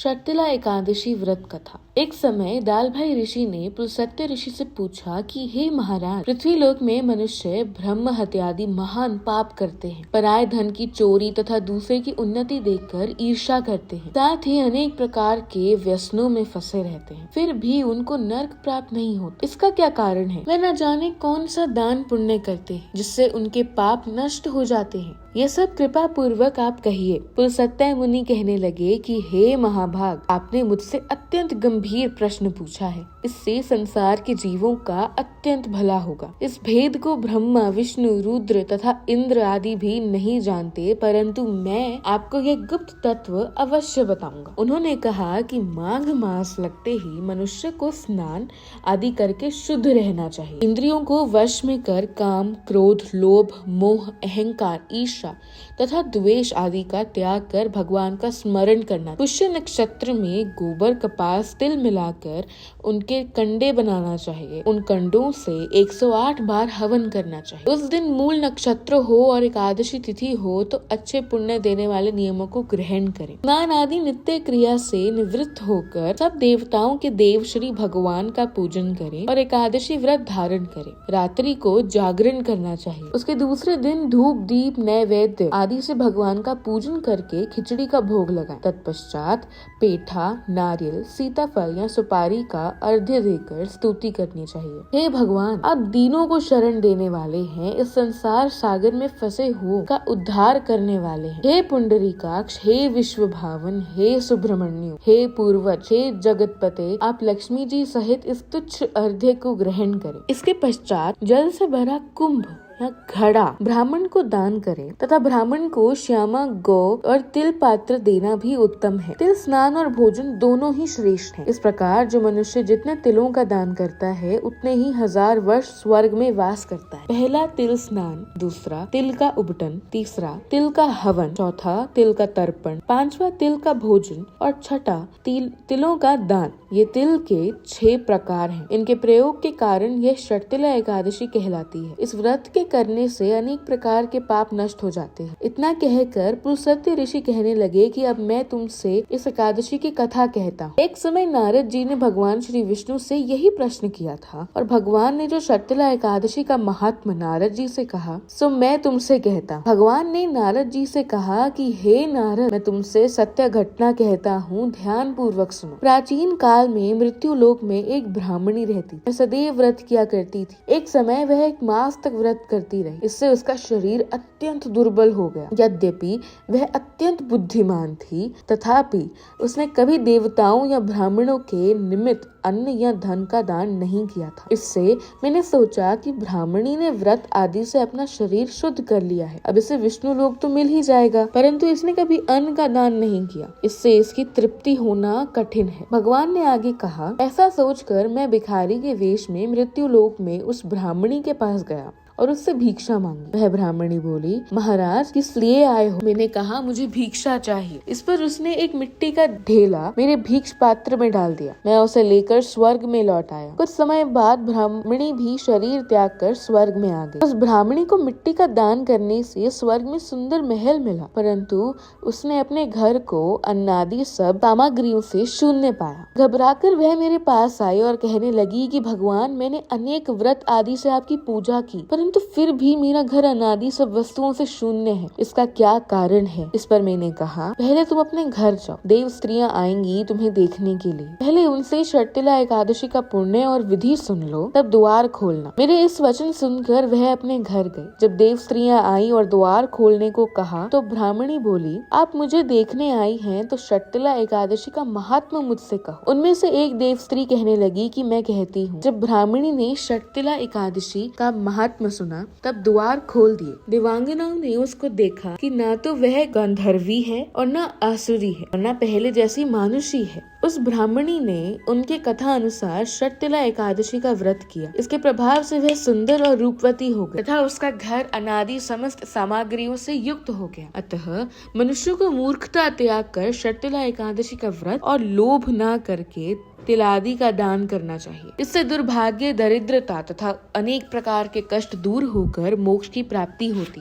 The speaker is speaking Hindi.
शर्तिला एकादशी व्रत कथा। एक समय दाल भाई ऋषि ने पुलस्त्य ऋषि से पूछा कि हे महाराज, पृथ्वीलोक में मनुष्य ब्रह्म हत्यादि महान पाप करते हैं, पराये धन की चोरी तथा दूसरे की उन्नति देखकर ईर्ष्या करते हैं, साथ ही अनेक प्रकार के व्यसनों में फंसे रहते हैं, फिर भी उनको नर्क प्राप्त नहीं होता। इसका क्या कारण है? वह न जाने कौन सा दान पुण्य करते हैं जिससे उनके पाप नष्ट हो जाते हैं। यह सब कृपा पूर्वक आप कहिए। पुलस्त्य मुनि कहने लगे कि हे महाभाग, आपने मुझसे अत्यंत गंभीर प्रश्न पूछा है। इससे संसार के जीवों का अत्यंत भला होगा। इस भेद को ब्रह्मा, विष्णु, रुद्र तथा इंद्र आदि भी नहीं जानते, परंतु मैं आपको यह गुप्त तत्व अवश्य बताऊंगा। उन्होंने कहा कि माघ मास लगते ही मनुष्य को स्नान आदि करके शुद्ध रहना चाहिए। इंद्रियों को वश में कर काम, क्रोध, लोभ, मोह, अहंकार, ईर्ष्या तथा द्वेष आदि का त्याग कर भगवान का स्मरण करना। पुष्य नक्षत्र में गोबर, कपास, तिल मिलाकर उनके कंडे बनाना चाहिए। उन कंडों से 108 बार हवन करना चाहिए। उस दिन मूल नक्षत्र हो और एकादशी तिथि हो तो अच्छे पुण्य देने वाले नियमों को ग्रहण करें। स्नान आदि नित्य क्रिया से निवृत्त होकर सब देवताओं के देव श्री भगवान का पूजन करें और एकादशी व्रत धारण करें। रात्रि को जागरण करना चाहिए। उसके दूसरे दिन धूप, दीप, नैवेद्य आदि से भगवान का पूजन करके खिचड़ी का भोग लगाएं। तत्पश्चात पेठा, नारियल, सीताफल या सुपारी का अर्घ्य देकर स्तुति करनी चाहिए। हे भगवान, आप दीनों को शरण देने वाले हैं, इस संसार सागर में फंसे हो का उद्धार करने वाले हैं। हे पुंडरीकाक्ष, हे विश्व भावन, हे सुब्रमण्य, हे पूर्वज, हे जगतपते, आप लक्ष्मी जी सहित इस तुच्छ अर्घ्य को ग्रहण करें। इसके पश्चात जल से भरा कुंभ या घड़ा ब्राह्मण को दान करें तथा ब्राह्मण को श्यामा गौ और तिल पात्र देना भी उत्तम है। तिल स्नान और भोजन दोनों ही श्रेष्ठ हैं। इस प्रकार जो मनुष्य जितने तिलों का दान करता है उतने ही 1000 वर्ष स्वर्ग में वास करता है। पहला तिल स्नान, दूसरा तिल का उबटन, तीसरा तिल का हवन, चौथा तिल का तर्पण, पांचवा तिल का भोजन और छठा तिलों का दान। ये तिल के 6 प्रकार हैं। इनके प्रयोग के कारण यह शर्तिला एकादशी कहलाती है। इस व्रत के करने से अनेक प्रकार के पाप नष्ट हो जाते हैं। इतना कहकर पुलस्त्य ऋषि कहने लगे कि अब मैं तुमसे इस एकादशी की कथा कहता हूँ। एक समय नारद जी ने भगवान श्री विष्णु से यही प्रश्न किया था और भगवान ने जो शर्तिला एकादशी का महात्म नारद जी से कहा सो मैं तुमसे कहता हूँ। भगवान ने नारद जी से कहा कि हे नारद, मैं तुमसे सत्य घटना कहता हूँ, ध्यान पूर्वक सुनो। प्राचीन काल में मृत्यु लोक में एक ब्राह्मणी रहती थी। सदैव व्रत किया करती थी। एक समय वह एक मास तक व्रत करती रही। इससे उसका शरीर अत्यंत दुर्बल हो गया। यद्यपि वह अत्यंत बुद्धिमान थी, तथापि उसने कभी देवताओं या ब्राह्मणों के निमित्त अन्न या धन का दान नहीं किया था। इससे मैंने सोचा कि ब्राह्मणी ने व्रत आदि से अपना शरीर शुद्ध कर लिया है, अब इसे विष्णु लोक तो मिल ही जाएगा, परंतु इसने कभी अन्न का दान नहीं किया। इससे इसकी तृप्ति होना कठिन है। भगवान ने आगे कहा, ऐसा सोचकर मैं भिखारी के वेश में मृत्यु लोक में उस ब्राह्मणी के पास गया और उससे भिक्षा मांगी। वह ब्राह्मणी बोली, महाराज किस लिए आए हो? मैंने कहा मुझे भिक्षा चाहिए। इस पर उसने एक मिट्टी का ढेला मेरे भिक्ष पात्र में डाल दिया। मैं उसे लेकर स्वर्ग में लौट आया। कुछ समय बाद ब्राह्मणी भी शरीर त्याग कर स्वर्ग में आ गई। उस ब्राह्मणी को मिट्टी का दान करने से स्वर्ग में सुंदर महल मिला, परंतु उसने अपने घर को अन्नादि सब सामग्रियों से शून्य पाया। घबराकर वह मेरे पास आई और कहने लगी कि भगवान, मैंने अनेक व्रत आदि से आपकी पूजा की, परंतु फिर भी मेरा घर अनादि सब वस्तुओं से शून्य है। इसका क्या कारण है? इस पर मैंने कहा, पहले तुम अपने घर जाओ, देव स्त्रियां आएंगी तुम्हें देखने के लिए। पहले उनसे शर्तिला एकादशी का पुण्य और विधि सुन लो, तब द्वार खोलना। मेरे इस वचन सुनकर वह अपने घर गई। जब देव स्त्रियां आई और द्वार खोलने को कहा तो ब्राह्मणी बोली, आप मुझे देखने आई हैं तो शर्तिला एकादशी का महात्मा मुझसे कहो। उनमें से एक देव स्त्री कहने लगी कि मैं कहती हूँ। जब ब्राह्मणी ने शर्तिला एकादशी का महात्मा सुना तब द्वार खोल दिए। देवांगनाओं ने उसको देखा कि ना तो वह गंधर्वी है और ना आसुरी है और ना पहले जैसी मानुषी है। उस ब्राह्मणी ने उनके कथा अनुसार शर्तिला एकादशी का व्रत किया। इसके प्रभाव से वह सुंदर और रूपवती हो गई तथा उसका घर अनादि समस्त सामग्रियों से युक्त हो गया। अतः मनुष्य को मूर्खता त्याग कर शर्तिला एकादशी का व्रत और लोभ न करके तिलादि का दान करना चाहिए। इससे दुर्भाग्य, दरिद्रता तथा अनेक प्रकार के कष्ट दूर होकर मोक्ष की प्राप्ति होती है।